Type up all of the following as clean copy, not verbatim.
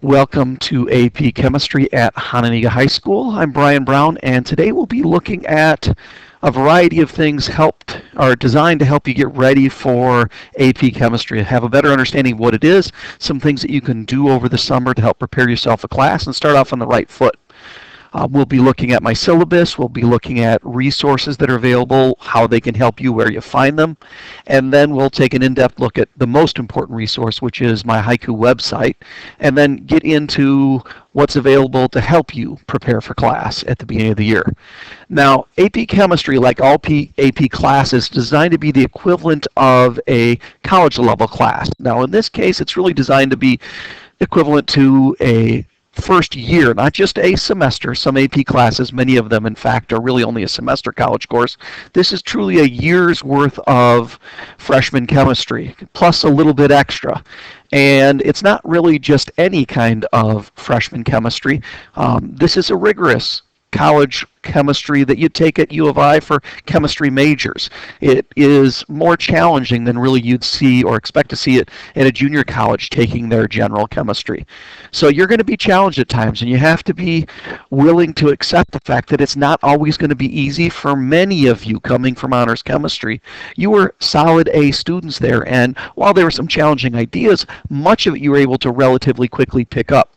Welcome to AP Chemistry at Hononegah High School. I'm Brian Brown, and today we'll be looking at a variety of things designed to help you get ready for AP Chemistry, have a better understanding of what it is, some things that you can do over the summer to help prepare yourself for class and start off on the right foot. We'll be looking at my syllabus, we'll be looking at resources that are available, how they can help you, where you find them, and then we'll take an in-depth look at the most important resource, which is my Haiku website, and then get into what's available to help you prepare for class at the beginning of the year. Now, AP Chemistry, like all AP classes, is designed to be the equivalent of a college level class. Now, in this case, it's really designed to be equivalent to a first year, not just a semester. Some AP classes, many of them in fact, are really only a semester college course. This is truly a year's worth of freshman chemistry, plus a little bit extra. And it's not really just any kind of freshman chemistry. This is a rigorous college chemistry that you take at U of I for chemistry majors. It is more challenging than really you'd see or expect to see it at a junior college taking their general chemistry. So you're going to be challenged at times, and you have to be willing to accept the fact that it's not always going to be easy. For many of you coming from honors chemistry, you were solid A students there, and while there were some challenging ideas, much of it you were able to relatively quickly pick up.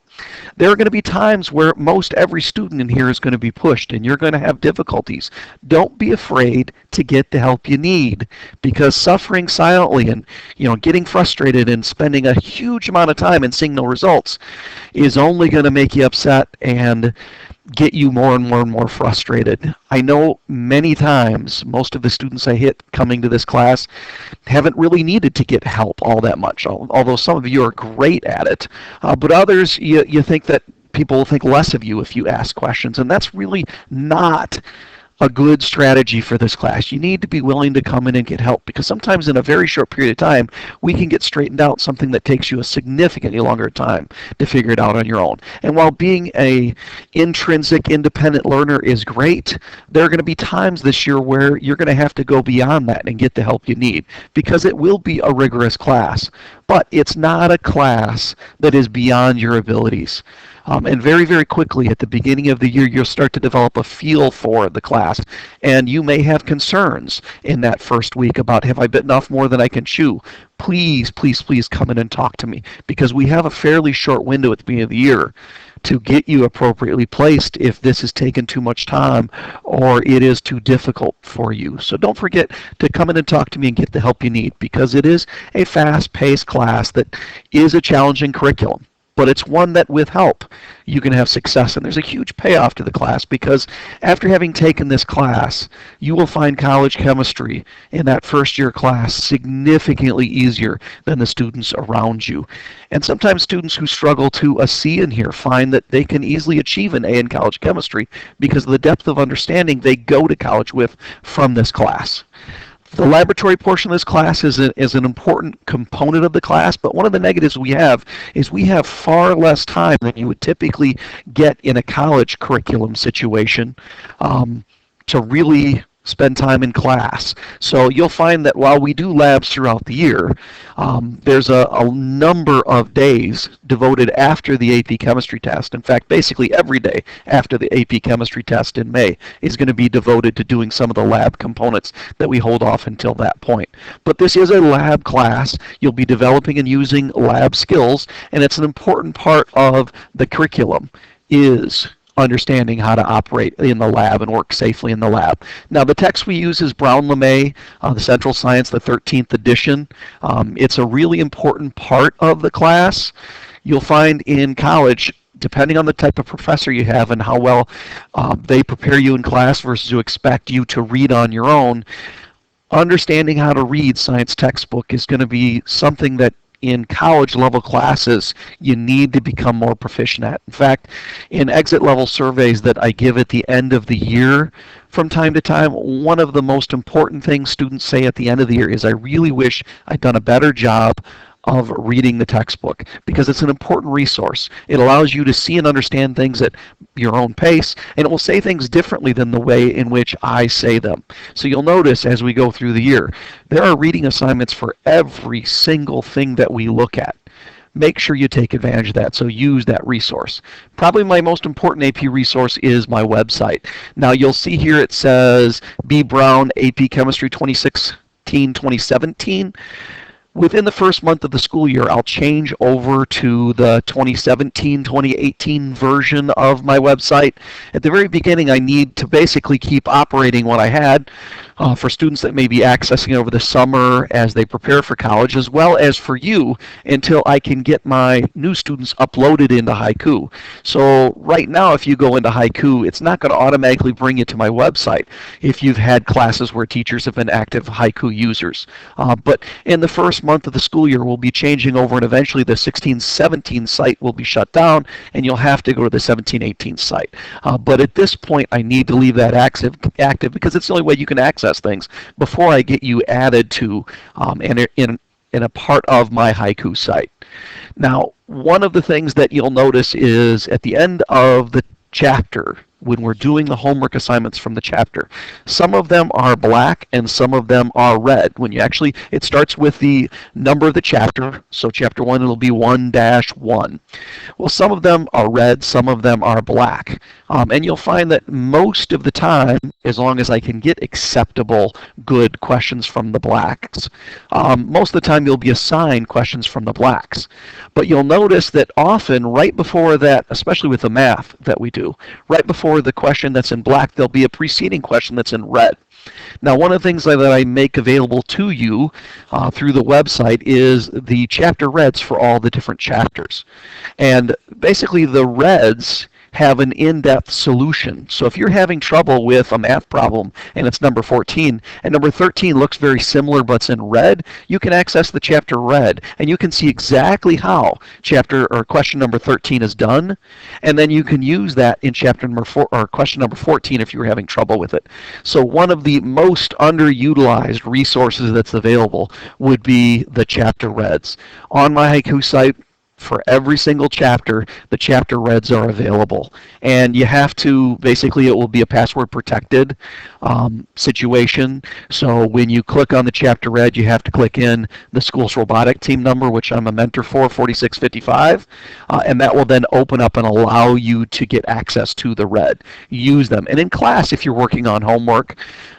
There are going to be times where most every student in here is going to be pushed and you're going to have difficulties. Don't be afraid to get the help you need, because suffering silently and getting frustrated and spending a huge amount of time and seeing no results is only going to make you upset and get you more and more and more frustrated. I know many times most of the students I hit coming to this class haven't really needed to get help all that much, although some of you are great at it. But others, you think that people will think less of you if you ask questions, and that's really not a good strategy for this class. You need to be willing to come in and get help, because sometimes in a very short period of time we can get straightened out something that takes you a significantly longer time to figure it out on your own. And while being a intrinsic independent learner is great, there are going to be times this year where you're going to have to go beyond that and get the help you need, because it will be a rigorous class, but it's not a class that is beyond your abilities. And very, very quickly at the beginning of the year, you'll start to develop a feel for the class. And you may have concerns in that first week about, have I bitten off more than I can chew? Please, please, please come in and talk to me, because we have a fairly short window at the beginning of the year to get you appropriately placed if this has taken too much time or it is too difficult for you. So don't forget to come in and talk to me and get the help you need, because it is a fast-paced class that is a challenging curriculum. But it's one that with help you can have success. And there's a huge payoff to the class, because after having taken this class, you will find college chemistry in that first year class significantly easier than the students around you. And sometimes students who struggle to a C in here find that they can easily achieve an A in college chemistry because of the depth of understanding they go to college with from this class. The laboratory portion of this class is an important component of the class, but one of the negatives we have is we have far less time than you would typically get in a college curriculum situation to really spend time in class. So you'll find that while we do labs throughout the year, there's a number of days devoted after the AP Chemistry test. In fact, basically every day after the AP Chemistry test in May is going to be devoted to doing some of the lab components that we hold off until that point. But this is a lab class. You'll be developing and using lab skills, and it's an important part of the curriculum is understanding how to operate in the lab and work safely in the lab. Now, the text we use is Brown-LeMay, the Central Science, the 13th edition. It's a really important part of the class. You'll find in college, depending on the type of professor you have and how well they prepare you in class versus who expect you to read on your own, understanding how to read science textbook is going to be something that in college level classes you need to become more proficient at. In fact, in exit level surveys that I give at the end of the year from time to time, one of the most important things students say at the end of the year is, I really wish I'd done a better job of reading the textbook, because it's an important resource. It allows you to see and understand things at your own pace, and it will say things differently than the way in which I say them. So you'll notice as we go through the year, there are reading assignments for every single thing that we look at. make sure you take advantage of that. So use that resource. Probably my most important AP resource is my website. Now you'll see here it says B. Brown AP Chemistry 2016-2017. Within the first month of the school year, I'll change over to the 2017-2018 version of my website. At the very beginning, I need to basically keep operating what I had for students that may be accessing it over the summer as they prepare for college, as well as for you until I can get my new students uploaded into Haiku. So right now, if you go into Haiku, it's not going to automatically bring you to my website if you've had classes where teachers have been active Haiku users. But in the first month of the school year, we'll be changing over, and eventually the 16-17 site will be shut down, and you'll have to go to the 17-18 site. But at this point, I need to leave that active because it's the only way you can access things before I get you added to in a part of my Haiku site. Now, one of the things that you'll notice is at the end of the chapter, when we're doing the homework assignments from the chapter, some of them are black and some of them are red. When you actually, it starts with the number of the chapter. So chapter 1, it'll be 1-1. Well, some of them are red, some of them are black. And you'll find that most of the time, as long as I can get acceptable, good questions from the blacks, most of the time you'll be assigned questions from the blacks. But you'll notice that often, right before that, especially with the math that we do, right before the question that's in black, there'll be a preceding question that's in red. Now, one of the things that I make available to you through the website is the chapter reds for all the different chapters. And basically, the reds have an in-depth solution. So if you're having trouble with a math problem and it's number 14, and number 13 looks very similar but it's in red, you can access the chapter red and you can see exactly how chapter or question number 13 is done, and then you can use that in chapter number 4 or question number 14 if you were having trouble with it. So one of the most underutilized resources that's available would be the chapter reds. On my Haiku site, for every single chapter, the chapter reds are available. And you have to, basically, it will be a password protected situation. So when you click on the chapter red, you have to click in the school's robotic team number, which I'm a mentor for, 4655. And that will then open up and allow you to get access to the red. Use them. And in class, if you're working on homework,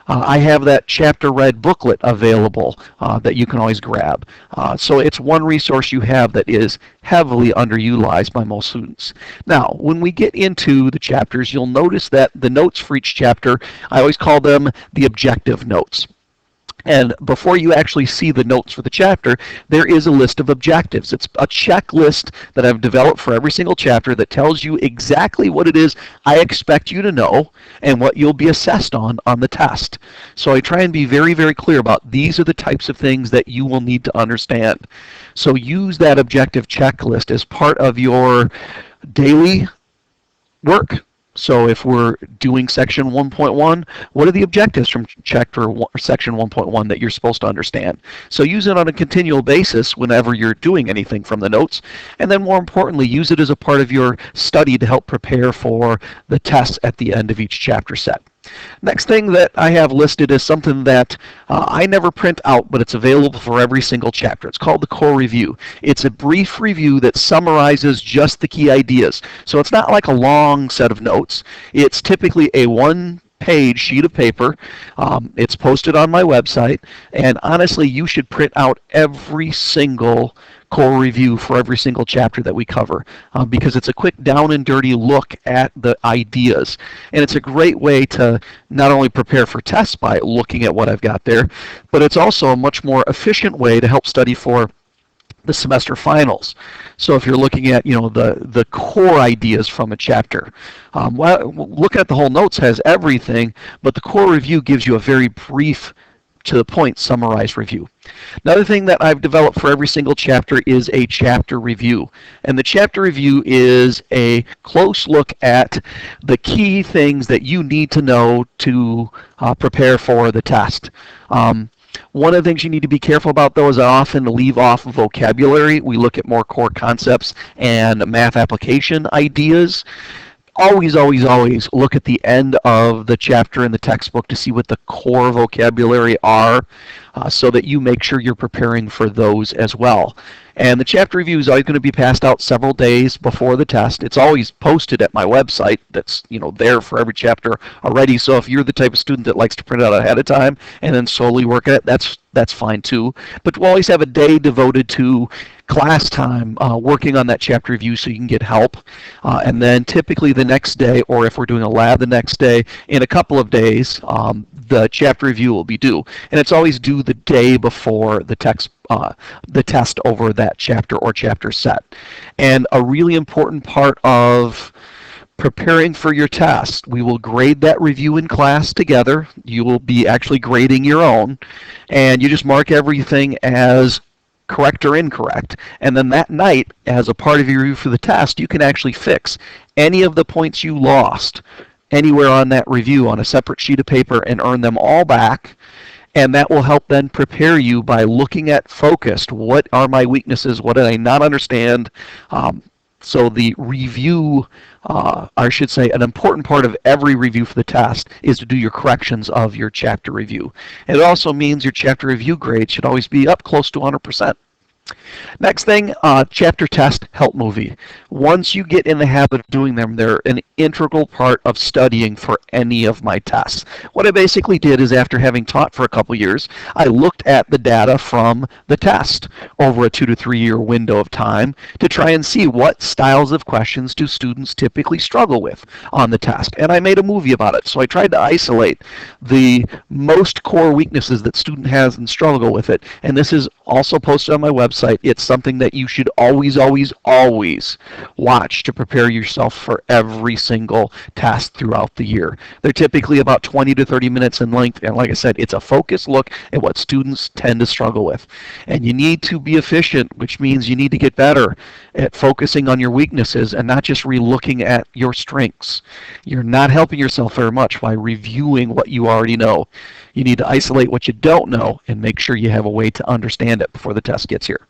I have that chapter red booklet available that you can always grab. So it's one resource you have that is heavily underutilized by most students. Now, when we get into the chapters, you'll notice that the notes for each chapter, I always call them the objective notes. And before you actually see the notes for the chapter, there is a list of objectives. It's a checklist that I've developed for every single chapter that tells you exactly what it is I expect you to know and what you'll be assessed on the test. So I try and be very, very clear about these are the types of things that you will need to understand. So use that objective checklist as part of your daily work. So if we're doing section 1.1, what are the objectives from section 1.1 that you're supposed to understand? So use it on a continual basis whenever you're doing anything from the notes. And then more importantly, use it as a part of your study to help prepare for the tests at the end of each chapter set. Next thing that I have listed is something that I never print out, but it's available for every single chapter. It's called the Core Review. It's a brief review that summarizes just the key ideas. So it's not like a long set of notes. It's typically a one-page sheet of paper. It's posted on my website, and honestly, you should print out every single core review for every single chapter that we cover because it's a quick down and dirty look at the ideas, and it's a great way to not only prepare for tests by looking at what I've got there, but it's also a much more efficient way to help study for the semester finals. So if you're looking at the core ideas from a chapter, looking at the whole notes has everything, but the core review gives you a very brief, to the point, summarized review. Another thing that I've developed for every single chapter is a chapter review. And the chapter review is a close look at the key things that you need to know to prepare for the test. One of the things you need to be careful about, though, is I often leave off vocabulary. We look at more core concepts and math application ideas. always, always, always look at the end of the chapter in the textbook to see what the core vocabulary are, so that you make sure you're preparing for those as well. And the chapter review is always going to be passed out several days before the test. It's always posted at my website. That's there for every chapter already. So if you're the type of student that likes to print it out ahead of time and then slowly work at it, that's fine too. But we'll always have a day devoted to class time working on that chapter review so you can get help. And then typically the next day, or if we're doing a lab the next day, in a couple of days, the chapter review will be due. And it's always due the day before the test over that chapter or chapter set. And a really important part of preparing for your test, we will grade that review in class together. You will be actually grading your own, and you just mark everything as correct or incorrect. And then that night, as a part of your review for the test, you can actually fix any of the points you lost anywhere on that review on a separate sheet of paper and earn them all back. And that will help then prepare you by looking at focused, what are my weaknesses, what did I not understand. So the review, I should say, an important part of every review for the test is to do your corrections of your chapter review. And it also means your chapter review grade should always be up close to 100%. Next thing, chapter test help movie. Once you get in the habit of doing them, they're an integral part of studying for any of my tests. What I basically did is, after having taught for a couple years, I looked at the data from the test over a 2 to 3 year window of time to try and see what styles of questions do students typically struggle with on the test. And I made a movie about it. So I tried to isolate the most core weaknesses that student has and struggle with it. And this is also posted on my website. It's something that you should always, always, always watch to prepare yourself for every single test throughout the year. They're typically about 20 to 30 minutes in length, and like I said, it's a focused look at what students tend to struggle with. And you need to be efficient, which means you need to get better at focusing on your weaknesses and not just re-looking at your strengths. You're not helping yourself very much by reviewing what you already know. You need to isolate what you don't know and make sure you have a way to understand it before the test gets here.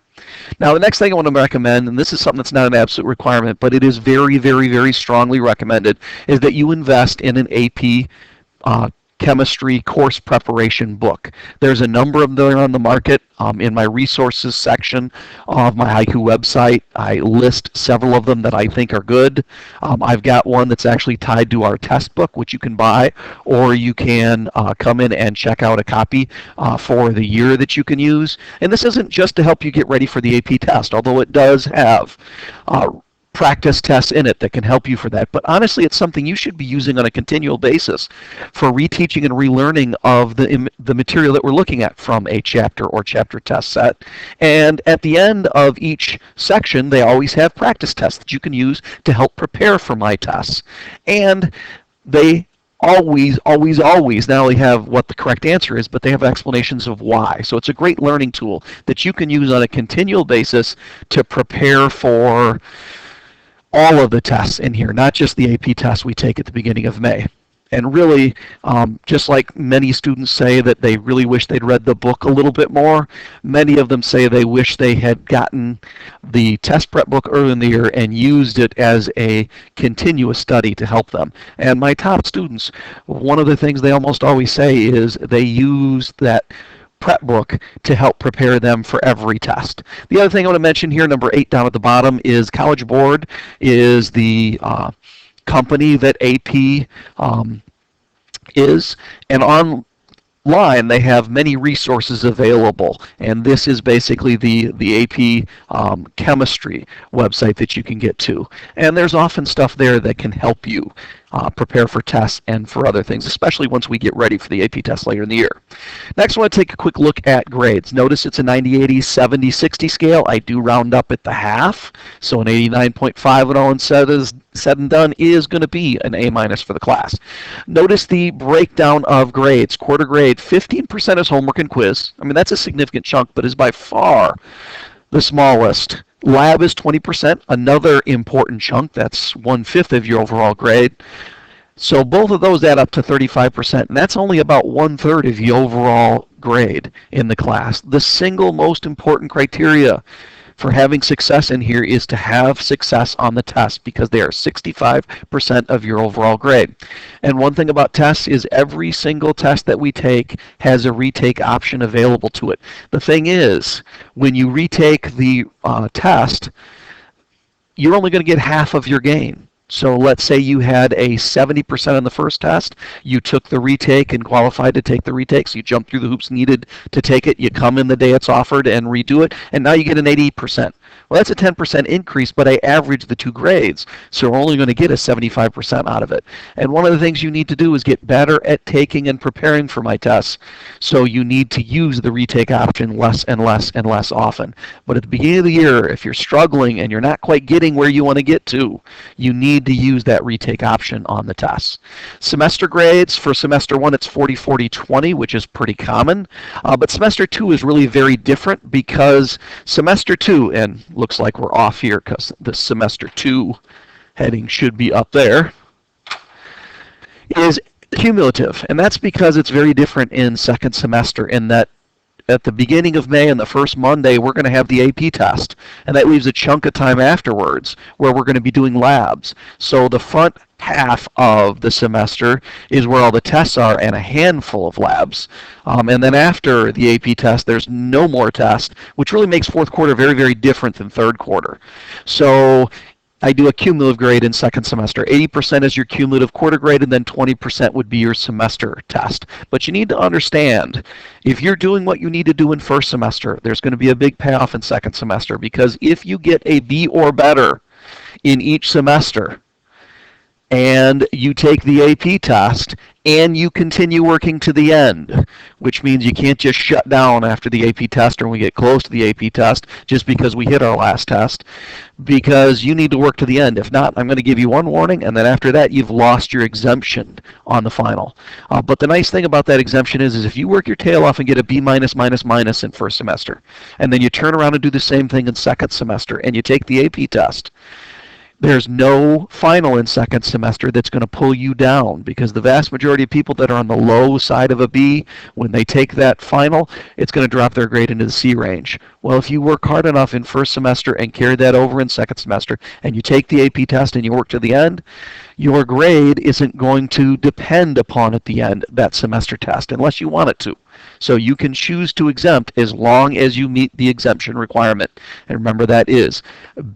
Now, the next thing I want to recommend, and this is something that's not an absolute requirement, but it is very, very, very strongly recommended, is that you invest in an AP chemistry course preparation book. There's a number of them on the market. In my resources section of my Haiku website, I list several of them that I think are good. I've got one that's actually tied to our test book, which you can buy, or you can come in and check out a copy for the year that you can use. And this isn't just to help you get ready for the AP test, although it does have practice tests in it that can help you for that. But honestly, it's something you should be using on a continual basis for reteaching and relearning of the material that we're looking at from a chapter or chapter test set. And at the end of each section, they always have practice tests that you can use to help prepare for my tests. And they always, always, always not only have what the correct answer is, but they have explanations of why. So it's a great learning tool that you can use on a continual basis to prepare for all of the tests in here, not just the AP tests we take at the beginning of May. And really, just like many students say that they really wish they'd read the book a little bit more, many of them say they wish they had gotten the test prep book early in the year and used it as a continuous study to help them. And my top students, one of the things they almost always say is they use that prep book to help prepare them for every test. The other thing I want to mention here, number 8 down at the bottom, is College Board is the company that AP is, and online they have many resources available, and this is basically the AP chemistry website that you can get to. And there's often stuff there that can help you prepare for tests and for other things, especially once we get ready for the AP test later in the year. Next, I want to take a quick look at grades. Notice it's a 90, 80, 70, 60 scale. I do round up at the half, so an 89.5 when all is said and done is going to be an A- for the class. Notice the breakdown of grades. Quarter grade, 15% is homework and quiz. I mean, that's a significant chunk, but is by far the smallest. Lab is 20%, another important chunk. That's 1/5 of your overall grade. So both of those add up to 35%, and that's only about 1/3 of the overall grade in the class. The single most important criteria for having success in here is to have success on the test, because they are 65% of your overall grade. And one thing about tests is every single test that we take has a retake option available to it. The thing is, when you retake the test, you're only going to get half of your gain. So let's say you had a 70% on the first test, you took the retake and qualified to take the retake, so you jumped through the hoops needed to take it, you come in the day it's offered and redo it, and now you get an 80%. Well, that's a 10% increase, but I averaged the two grades, so we're only going to get a 75% out of it. And one of the things you need to do is get better at taking and preparing for my tests, so you need to use the retake option less and less and less often. But at the beginning of the year, if you're struggling and you're not quite getting where you want to get to, you need to use that retake option on the tests. Semester grades, for semester 1 it's 40, 40, 20, which is pretty common. But semester 2 is really very different, because semester 2, and looks like we're off here because the semester 2 heading should be up there, is cumulative. And that's because it's very different in second semester, in that at the beginning of May and the first Monday, we're going to have the AP test. And that leaves a chunk of time afterwards where we're going to be doing labs. So the front half of the semester is where all the tests are and a handful of labs. And then after the AP test, there's no more tests, which really makes fourth quarter very, very different than third quarter. So I do a cumulative grade in second semester. 80% is your cumulative quarter grade, and then 20% would be your semester test. But you need to understand, if you're doing what you need to do in first semester, there's going to be a big payoff in second semester, because if you get a B or better in each semester, and you take the AP test, and you continue working to the end, which means you can't just shut down after the AP test or when we get close to the AP test just because we hit our last test, because you need to work to the end. If not, I'm going to give you one warning, and then after that, you've lost your exemption on the final. But the nice thing about that exemption is if you work your tail off and get a B minus minus minus in first semester, and then you turn around and do the same thing in second semester, and you take the AP test, there's no final in second semester that's going to pull you down, because the vast majority of people that are on the low side of a B, when they take that final, it's going to drop their grade into the C range. Well, if you work hard enough in first semester and carry that over in second semester, and you take the AP test and you work to the end, your grade isn't going to depend upon at the end that semester test, unless you want it to. So you can choose to exempt as long as you meet the exemption requirement. And remember, that is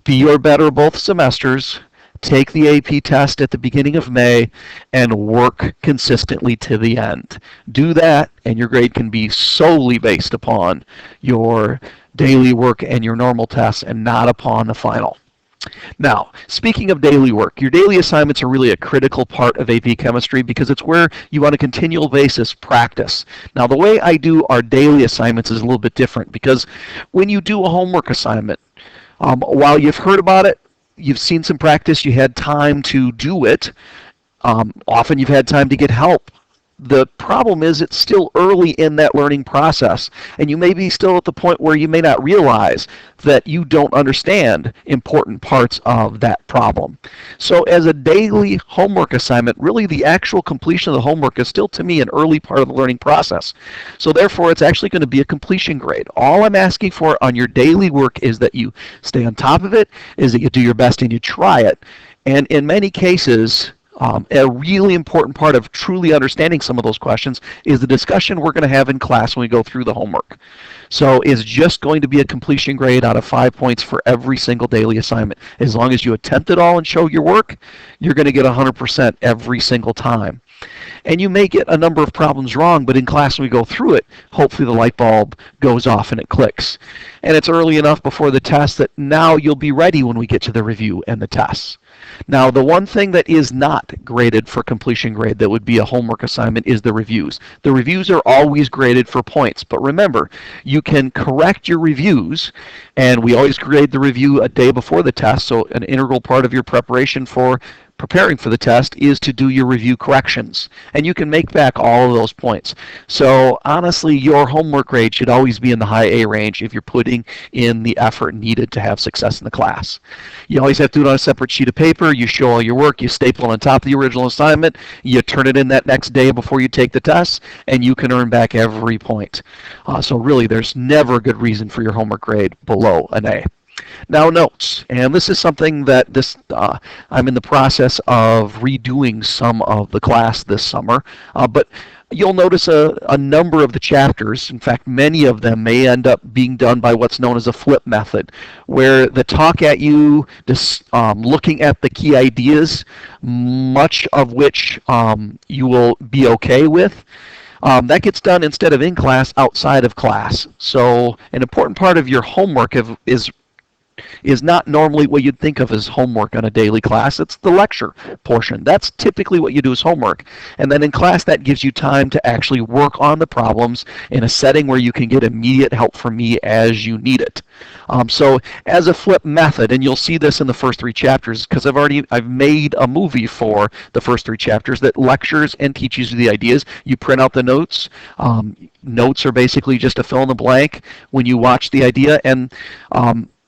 B or better both semesters, take the AP test at the beginning of May, and work consistently to the end. Do that, and your grade can be solely based upon your daily work and your normal tests, and not upon the final. Now, speaking of daily work, your daily assignments are really a critical part of AP Chemistry, because it's where you on a continual basis practice. Now, the way I do our daily assignments is a little bit different, because when you do a homework assignment, while you've heard about it, you've seen some practice, you had time to do it, often you've had time to get help. The problem is it's still early in that learning process, and you may be still at the point where you may not realize that you don't understand important parts of that problem. So as a daily homework assignment, really the actual completion of the homework is still, to me, an early part of the learning process. So therefore, it's actually going to be a completion grade. All I'm asking for on your daily work is that you stay on top of it, is that you do your best and you try it. And in many cases, a really important part of truly understanding some of those questions is the discussion we're going to have in class when we go through the homework. So it's just going to be a completion grade out of 5 points for every single daily assignment. As long as you attempt it all and show your work, you're going to get 100% every single time. And you may get a number of problems wrong, but in class when we go through it, hopefully the light bulb goes off and it clicks. And it's early enough before the test that now you'll be ready when we get to the review and the tests. Now, the one thing that is not graded for completion grade that would be a homework assignment is the reviews. The reviews are always graded for points, but remember, you can correct your reviews, and we always grade the review a day before the test, so an integral part of your preparation for preparing for the test is to do your review corrections, and you can make back all of those points. So honestly, your homework grade should always be in the high A range if you're putting in the effort needed to have success in the class. You always have to do it on a separate sheet of paper. You show all your work, you staple it on top of the original assignment, you turn it in that next day before you take the test, and you can earn back every point. So really, there's never a good reason for your homework grade below an A. Now notes, and this is something that I'm in the process of redoing some of the class this summer, but you'll notice a number of the chapters, in fact many of them may end up being done by what's known as a flip method, where the talk at you, just looking at the key ideas, much of which you will be okay with, that gets done instead of in class, outside of class. So an important part of your homework is not normally what you'd think of as homework on a daily class. It's the lecture portion. That's typically what you do as homework. And then in class, that gives you time to actually work on the problems in a setting where you can get immediate help from me as you need it. So as a flip method, and you'll see this in the first 3 chapters, because I've made a movie for the first 3 chapters that lectures and teaches you the ideas. You print out the notes. Notes are basically just a fill in the blank when you watch the idea, and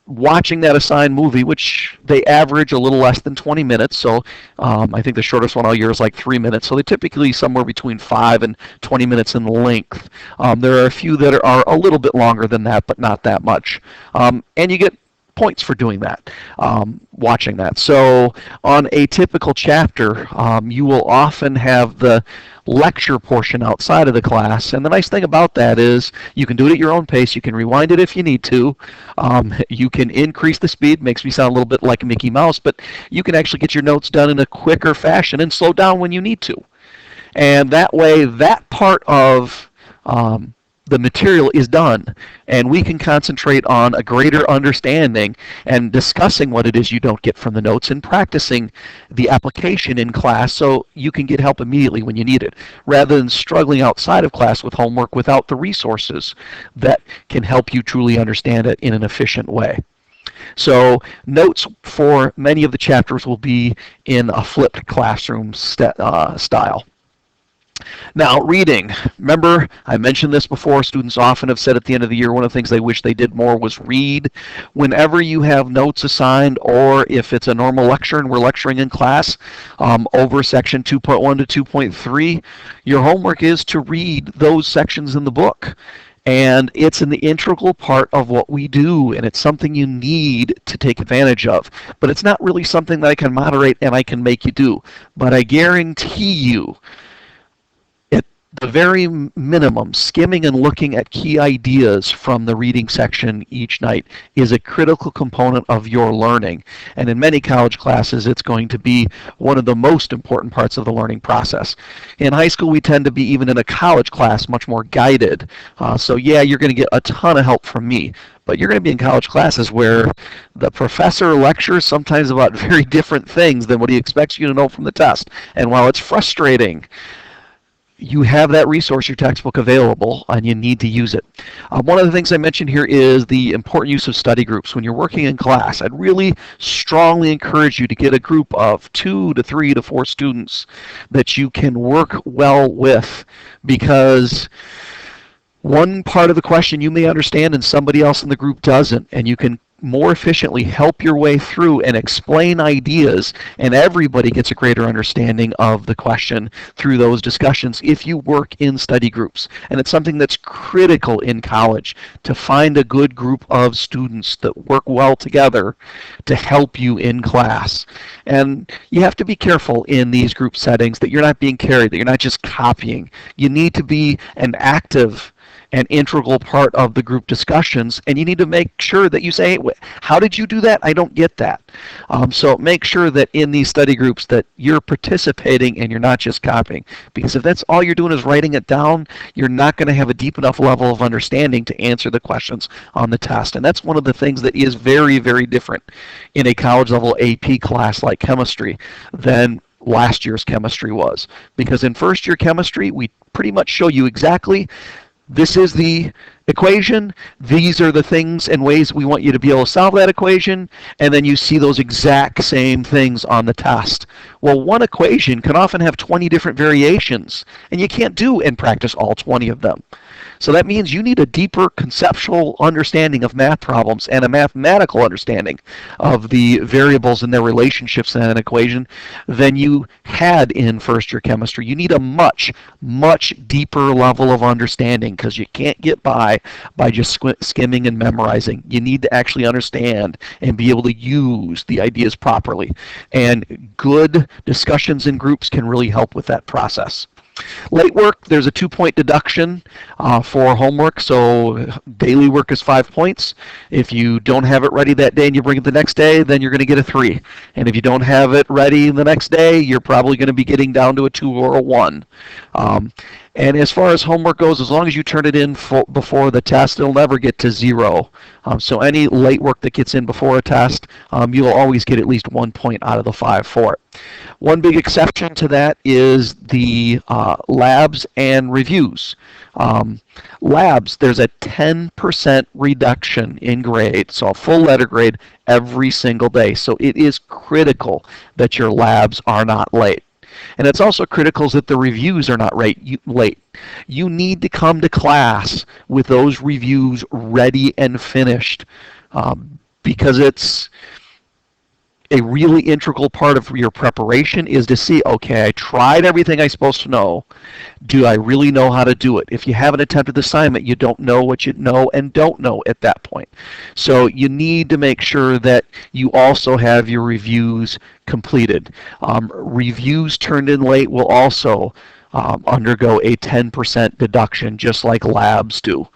watching that assigned movie, which they average a little less than 20 minutes, so I think the shortest one all year is like 3 minutes, so they're typically somewhere between 5 and 20 minutes in length. There are a few that are a little bit longer than that, but not that much. And you get points for doing that, watching that. So on a typical chapter, you will often have the lecture portion outside of the class, and the nice thing about that is you can do it at your own pace. You can rewind it if you need to. You can increase the speed. Makes me sound a little bit like Mickey Mouse, but you can actually get your notes done in a quicker fashion and slow down when you need to. And that way, that part of the material is done, and we can concentrate on a greater understanding and discussing what it is you don't get from the notes and practicing the application in class so you can get help immediately when you need it, rather than struggling outside of class with homework without the resources that can help you truly understand it in an efficient way. So notes for many of the chapters will be in a flipped classroom style. Now, reading. Remember, I mentioned this before. Students often have said at the end of the year one of the things they wish they did more was read. Whenever you have notes assigned, or if it's a normal lecture and we're lecturing in class over section 2.1 to 2.3, your homework is to read those sections in the book. And it's an integral part of what we do, and it's something you need to take advantage of. But it's not really something that I can moderate and I can make you do. But I guarantee you, the very minimum, skimming and looking at key ideas from the reading section each night is a critical component of your learning. And in many college classes, it's going to be one of the most important parts of the learning process. In high school, we tend to be, even in a college class, much more guided. So yeah, you're going to get a ton of help from me. But you're going to be in college classes where the professor lectures sometimes about very different things than what he expects you to know from the test. And while it's frustrating, you have that resource, your textbook, available, and you need to use it. One of the things I mentioned here is the important use of study groups. When you're working in class, I'd really strongly encourage you to get a group of 2 to 3 to 4 students that you can work well with, because one part of the question you may understand and somebody else in the group doesn't, and you can more efficiently help your way through and explain ideas, and everybody gets a greater understanding of the question through those discussions if you work in study groups. And it's something that's critical in college, to find a good group of students that work well together to help you in class. And you have to be careful in these group settings that you're not being carried, that you're not just copying. You need to be an active an integral part of the group discussions, and you need to make sure that you say, how did you do that? I don't get that. So make sure that in these study groups that you're participating and you're not just copying, because if that's all you're doing is writing it down, you're not going to have a deep enough level of understanding to answer the questions on the test. And that's one of the things that is very, very different in a college level AP class like chemistry than last year's chemistry was. Because in first year chemistry, we pretty much show you exactly, this is the equation, these are the things and ways we want you to be able to solve that equation, and then you see those exact same things on the test. Well, one equation can often have 20 different variations, and you can't do and practice all 20 of them. So that means you need a deeper conceptual understanding of math problems and a mathematical understanding of the variables and their relationships in an equation than you had in first year chemistry. You need a much, much deeper level of understanding because you can't get by just skimming and memorizing. You need to actually understand and be able to use the ideas properly. And good discussions in groups can really help with that process. Late work, there's a 2-point deduction for homework, so daily work is 5 points. If you don't have it ready that day and you bring it the next day, then you're going to get a 3. And if you don't have it ready the next day, you're probably going to be getting down to a 2 or a 1. And as far as homework goes, as long as you turn it in before the test, it'll never get to 0. So any late work that gets in before a test, you'll always get at least 1 point out of the 5 for it. One big exception to that is the labs and reviews. Labs, there's a 10% reduction in grade, so a full letter grade every single day. So it is critical that your labs are not late. And it's also critical that the reviews are not late. You need to come to class with those reviews ready and finished because it's a really integral part of your preparation is to see, okay, I tried everything I'm supposed to know. Do I really know how to do it? If you haven't attempted the assignment, you don't know what you know and don't know at that point. So you need to make sure that you also have your reviews completed. Reviews turned in late will also undergo a 10% deduction, just like labs do,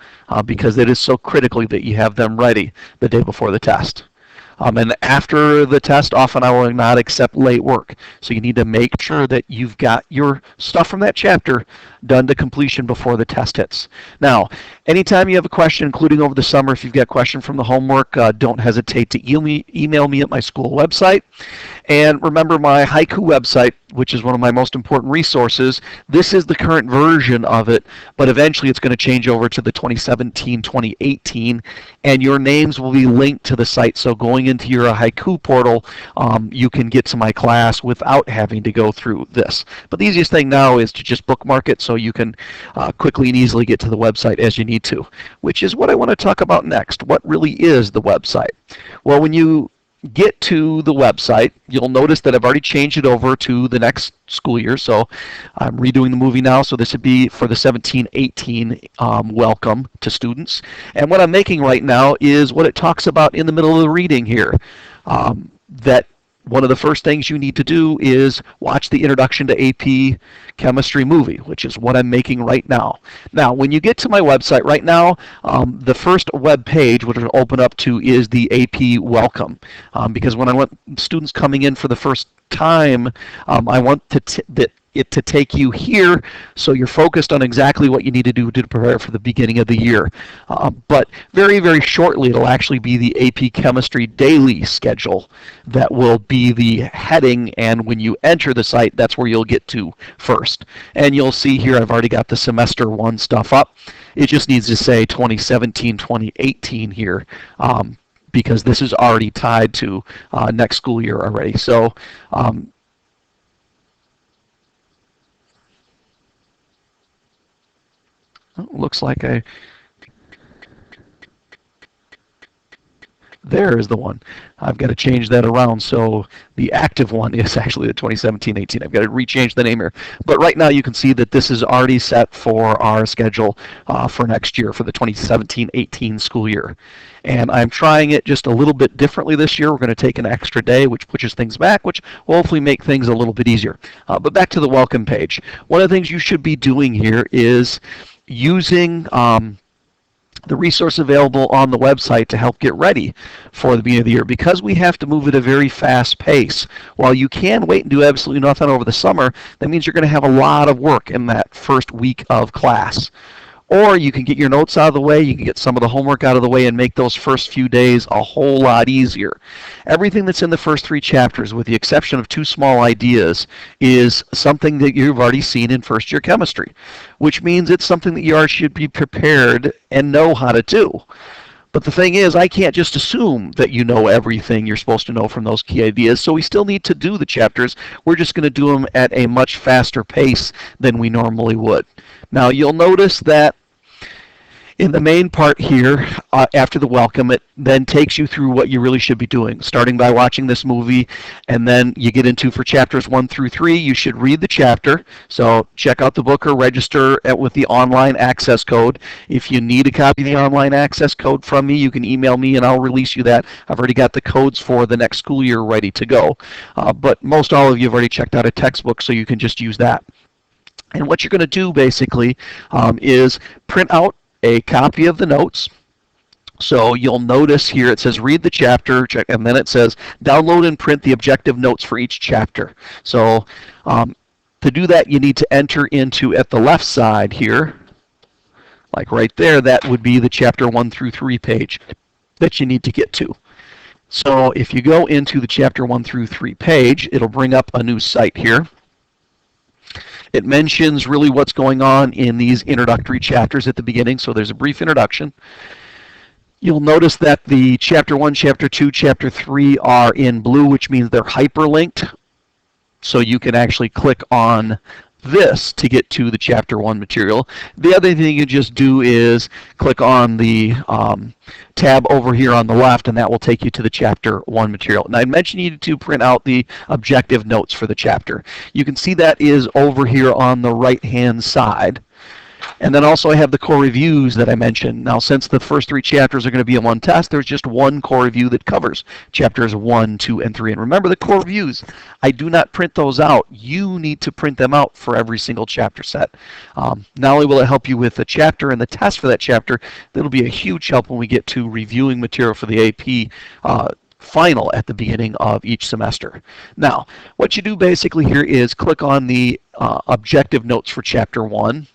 because it is so critical that you have them ready the day before the test. And after the test, often I will not accept late work. So you need to make sure that you've got your stuff from that chapter done to completion before the test hits. Now, anytime you have a question, including over the summer, if you've got a question from the homework, don't hesitate to email me at my school website. And remember my Haiku website, which is one of my most important resources. This is the current version of it, but eventually it's going to change over to the 2017-2018, and your names will be linked to the site. So going into your Haiku portal, you can get to my class without having to go through this. But the easiest thing now is to just bookmark it so you can quickly and easily get to the website as you need to, which is what I want to talk about next. What really is the website? Well, when you get to the website, you'll notice that I've already changed it over to the next school year. So I'm redoing the movie now. So this would be for the 17-18 welcome to students. And what I'm making right now is what it talks about in the middle of the reading here. That one of the first things you need to do is watch the Introduction to AP Chemistry movie, which is what I'm making right now. Now, when you get to my website right now, the first web page, which will open up to, is the AP Welcome. Because when I want students coming in for the first time, I want it to take you here so you're focused on exactly what you need to do to prepare for the beginning of the year. But very, very shortly, it'll actually be the AP Chemistry daily schedule that will be the heading, and when you enter the site, that's where you'll get to first. And you'll see here I've already got the semester 1 stuff up. It just needs to say 2017-2018 here. Because this is already tied to next school year already. So looks like there is the one. I've got to change that around, so the active one is actually the 2017-18. I've got to rechange the name here. But right now you can see that this is already set for our schedule for next year, for the 2017-18 school year. And I'm trying it just a little bit differently this year. We're going to take an extra day, which pushes things back, which will hopefully make things a little bit easier. But back to the welcome page. One of the things you should be doing here is using the resource available on the website to help get ready for the beginning of the year. Because we have to move at a very fast pace, while you can wait and do absolutely nothing over the summer, that means you're going to have a lot of work in that first week of class. Or you can get your notes out of the way, you can get some of the homework out of the way and make those first few days a whole lot easier. Everything that's in the first 3 chapters, with the exception of 2 small ideas, is something that you've already seen in first year chemistry, which means it's something that you already should be prepared and know how to do. But the thing is, I can't just assume that you know everything you're supposed to know from those key ideas, so we still need to do the chapters. We're just going to do them at a much faster pace than we normally would. Now, you'll notice that In the main part here, after the welcome, it then takes you through what you really should be doing, starting by watching this movie, and then you get into, for chapters 1 through 3, you should read the chapter. So check out the book or register with the online access code. If you need a copy of the online access code from me, you can email me and I'll release you that. I've already got the codes for the next school year ready to go. But most all of you have already checked out a textbook, so you can just use that. And what you're going to do basically is print out a copy of the notes. So you'll notice here it says read the chapter, and then it says download and print the objective notes for each chapter. So to do that, you need to enter into, at the left side here, like right there, that would be the chapter 1 through 3 page that you need to get to. So if you go into the chapter 1 through 3 page, it'll bring up a new site here. It mentions really what's going on in these introductory chapters at the beginning, so there's a brief introduction. You'll notice that the chapter 1, chapter 2, chapter 3 are in blue, which means they're hyperlinked. So you can actually click on this to get to the chapter 1 material. The other thing you just do is click on the tab over here on the left, and that will take you to the chapter 1 material. And I mentioned you need to print out the objective notes for the chapter. You can see that is over here on the right hand side. And then also I have the core reviews that I mentioned. Now, since the first 3 chapters are going to be in one test, there's just one core review that covers chapters 1, 2, and 3. And remember, the core reviews, I do not print those out. You need to print them out for every single chapter set. Not only will it help you with the chapter and the test for that chapter, that'll be a huge help when we get to reviewing material for the AP final at the beginning of each semester. Now, what you do basically here is click on the objective notes for chapter 1.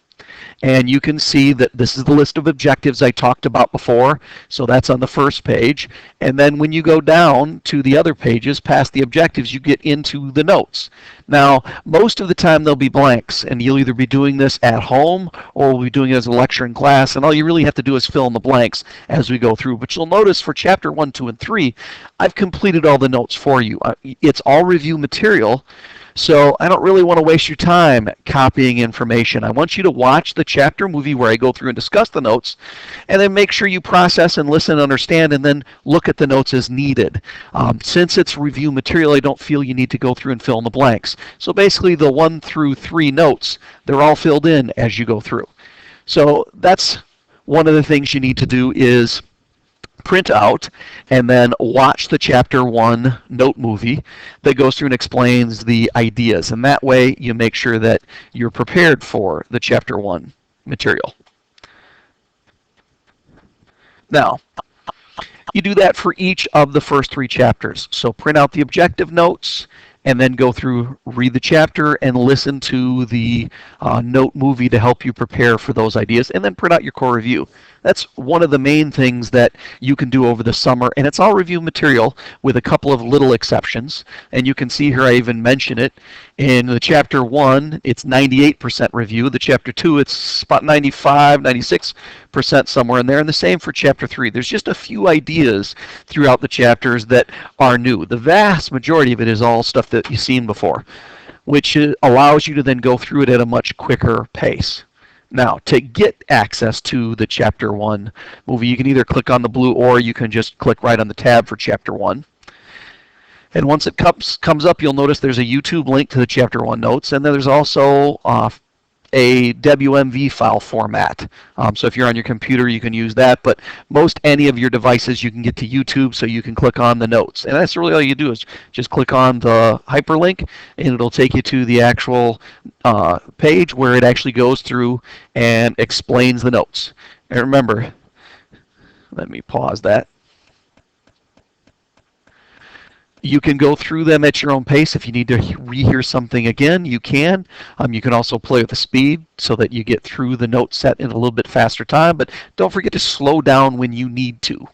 And you can see that this is the list of objectives I talked about before. So that's on the first page. And then when you go down to the other pages, past the objectives, you get into the notes. Now, most of the time they'll be blanks, and you'll either be doing this at home or we'll be doing it as a lecture in class, and all you really have to do is fill in the blanks as we go through. But you'll notice for chapter 1, 2, and 3, I've completed all the notes for you. It's all review material. So I don't really want to waste your time copying information. I want you to watch the chapter movie where I go through and discuss the notes, and then make sure you process and listen and understand, and then look at the notes as needed. Since it's review material, I don't feel you need to go through and fill in the blanks. So basically the 1 through 3 notes, they're all filled in as you go through. So that's one of the things you need to do is print out and then watch the chapter 1 note movie that goes through and explains the ideas, and that way you make sure that you're prepared for the chapter 1 material. Now, you do that for each of the first 3 chapters. So print out the objective notes, and then go through, read the chapter, and listen to the note movie to help you prepare for those ideas, and then print out your core review. That's one of the main things that you can do over the summer, and it's all review material with a couple of little exceptions. And you can see here I even mention it. In the chapter 1, it's 98% review. The chapter 2, it's about 95, 96% somewhere in there. And the same for chapter 3. There's just a few ideas throughout the chapters that are new. The vast majority of it is all stuff that you've seen before, which allows you to then go through it at a much quicker pace. Now, to get access to the Chapter 1 movie, you can either click on the blue or you can just click right on the tab for Chapter 1. And once it comes up, you'll notice there's a YouTube link to the Chapter 1 notes, and then there's also a WMV file format. So if you're on your computer, you can use that, but most any of your devices, you can get to YouTube, so you can click on the notes. And that's really all you do is just click on the hyperlink, and it'll take you to the actual page where it actually goes through and explains the notes. And remember, let me pause that. You can go through them at your own pace. If you need to rehear something again, you can. You can also play with the speed so that you get through the note set in a little bit faster time, but don't forget to slow down when you need to.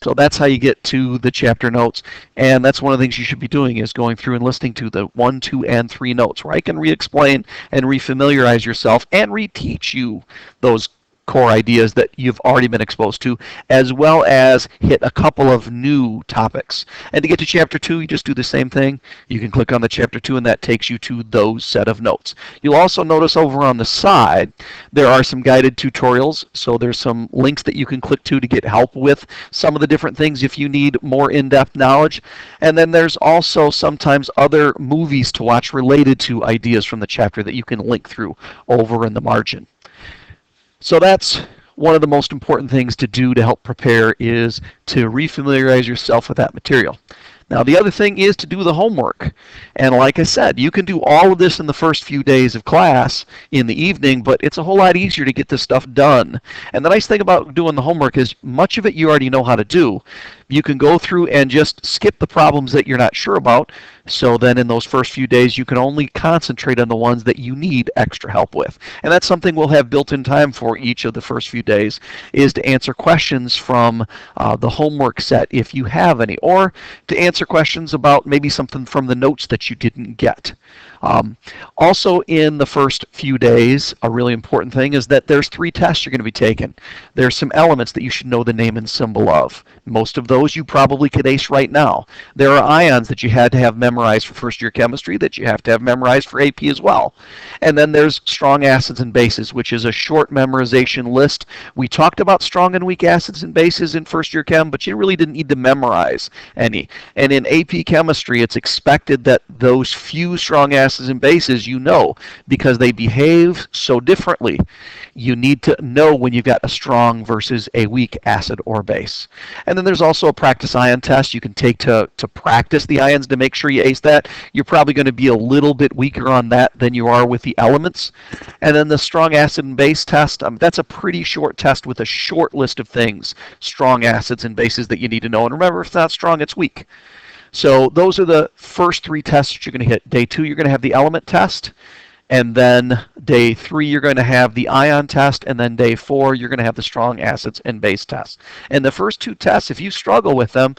So that's how you get to the chapter notes, and that's one of the things you should be doing is going through and listening to the 1, 2, and 3 notes, where I can re-explain and re-familiarize yourself and reteach you those core ideas that you've already been exposed to, as well as hit a couple of new topics. And to get to chapter 2, you just do the same thing. You can click on the chapter 2 and that takes you to those set of notes. You'll also notice over on the side there are some guided tutorials, so there's some links that you can click to get help with some of the different things if you need more in-depth knowledge. And then there's also sometimes other movies to watch related to ideas from the chapter that you can link through over in the margin. So that's one of the most important things to do to help prepare, is to refamiliarize yourself with that material. Now, the other thing is to do the homework. And like I said, you can do all of this in the first few days of class in the evening, but it's a whole lot easier to get this stuff done. And the nice thing about doing the homework is much of it you already know how to do. You can go through and just skip the problems that you're not sure about. So then in those first few days, you can only concentrate on the ones that you need extra help with. And that's something we'll have built-in time for each of the first few days, is to answer questions from the homework set if you have any, or to answer questions about maybe something from the notes that you didn't get. Also in the first few days, a really important thing is that there's 3 tests you're going to be taking. There's some elements that you should know the name and symbol of. Most of those you probably could ace right now. There are ions that you had to have memorized for first year chemistry that you have to have memorized for AP as well. And then there's strong acids and bases, which is a short memorization list. We talked about strong and weak acids and bases in first year chem, but you really didn't need to memorize any. And in AP chemistry, it's expected that those few strong acids and bases you know, because they behave so differently. You need to know when you've got a strong versus a weak acid or base. And then there's also a practice ion test you can take to practice the ions to make sure you ace that. You're probably going to be a little bit weaker on that than you are with the elements. And then the strong acid and base test, that's a pretty short test with a short list of things, strong acids and bases that you need to know. And remember, if it's not strong, it's weak. So those are the first 3 tests that you're going to hit. Day 2, you're going to have the element test. And then day 3, you're going to have the ion test. And then day 4, you're going to have the strong acids and base test. And the first 2 tests, if you struggle with them,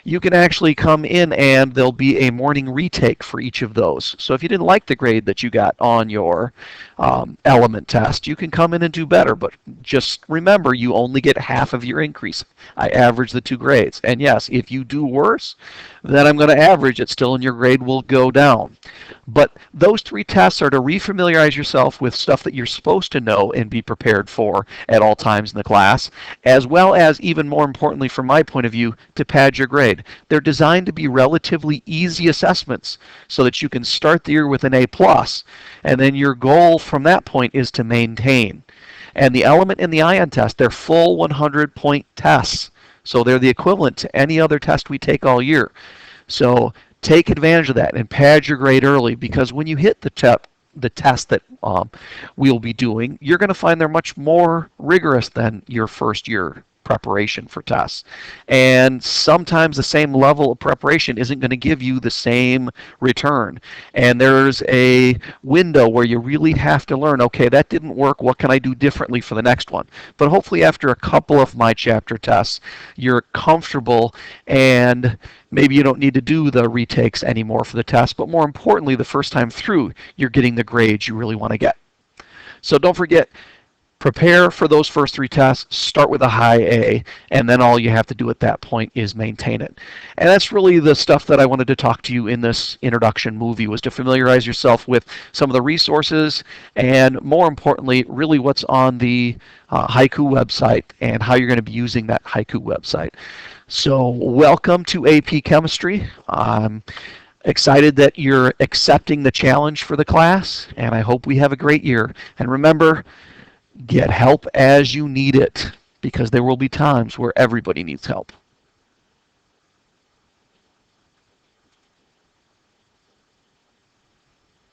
you can actually come in and there'll be a morning retake for each of those. So if you didn't like the grade that you got on your element test, you can come in and do better. But just remember, you only get half of your increase. I average the 2 grades. And yes, if you do worse, then I'm going to average it still and your grade will go down. But those 3 tests are to refamiliarize yourself with stuff that you're supposed to know and be prepared for at all times in the class, as well as, even more importantly from my point of view, to pad your grade. They're designed to be relatively easy assessments so that you can start the year with an A+, and then your goal from that point is to maintain. And the element and the ion test, they're full 100-point tests. So they're the equivalent to any other test we take all year. So take advantage of that and pad your grade early, because when you hit the test that we'll be doing, you're going to find they're much more rigorous than your first year preparation for tests. And sometimes the same level of preparation isn't going to give you the same return. And there's a window where you really have to learn, okay, that didn't work, what can I do differently for the next one? But hopefully after a couple of my chapter tests, you're comfortable and maybe you don't need to do the retakes anymore for the test, but more importantly, the first time through, you're getting the grades you really want to get. So don't forget, prepare for those first 3 tests, start with a high A, and then all you have to do at that point is maintain it. And that's really the stuff that I wanted to talk to you in this introduction movie, was to familiarize yourself with some of the resources and, more importantly, really what's on the Haiku website and how you're going to be using that Haiku website. So welcome to AP Chemistry. I'm excited that you're accepting the challenge for the class, and I hope we have a great year. And remember, get help as you need it, because there will be times where everybody needs help.